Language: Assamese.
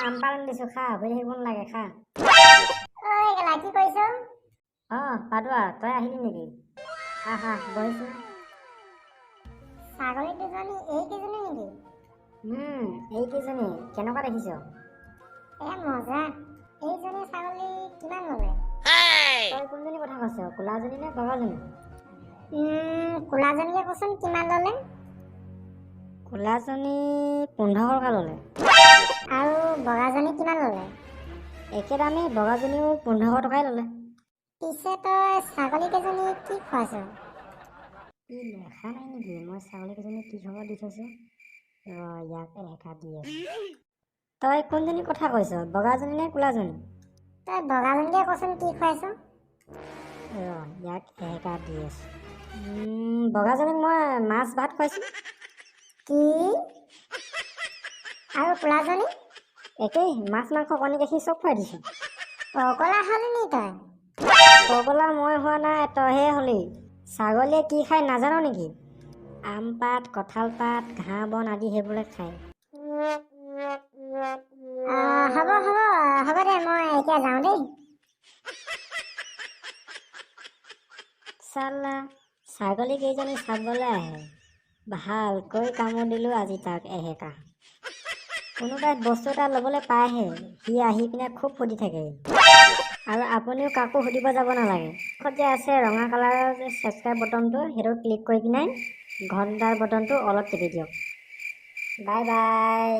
আম পালন দিছো খা বহি থাকিব নালাগে খা ঐ গেলা কি কৰিছ? পাদুৱা তই আহিলি নেকি আহা বহিছো ছাগলী দুজনী এইকেইজনী নেকি? এইকেইজনী কেনেকুৱা দেখিছ মজা। এইজনী ছাগলী কিমান ল'লে? তই কোনজনী কথা কৈছ কোলাজনী নে বগাজনী কোলাজনীকে কচোন কিমান ল'লে? কোলাজনী 1500 টকা ল'লে আৰু বগাজনী কিমান ল'লে? একে দামেই বগাজনীও 1500 টকাই ল'লে পিছে তই ছাগলীকেইজনী কি খুৱাইছ? ই লেখা নাই নেকি মই ছাগলীকেইজনী কি খবৰ দি থৈছো ইয়াক একা দি আছো তই কোনজনী কথা কৈছ বগাজনী নে কোলাজনী তই বগাজনীকে কচোন কি খুৱাইছ? ইয়াক একা দি আছো বগাজনীক মই মাছ ভাত খুৱাইছো কি? আৰু কোলাজনী? একেই মাছ মাংস কণী গাখীৰ চব খুৱাই দিছো পগলা হলি নি তই? পগলা মই হোৱা নাই তইহে হলি ছাগলীয়ে কি খাই নাজানো নেকি আম পাত কঁঠাল পাত ঘাঁহ বন আদি সেইবোৰে খায় হ'ব দে মই এতিয়া যাওঁ দেই। চালা ছাগলী কেইজনী চাবলৈ আহে ভালকৈ কামোৰ দিলো আজি তাক এহেকা কোনোবাই বস্তু এটা ল'বলৈ পায়হে সি আহি পিনে খুব ফুটি থাকে আৰু আপুনিও কাকো সুধিব যাব নালাগে কাষত যে আছে ৰঙা কালাৰৰ যে ছাবস্ক্ৰাইব বটনটো সেইটো ক্লিক কৰি পিনে ঘণ্টাৰ বটনটো অলপ টিপি দিয়ক বাই বাই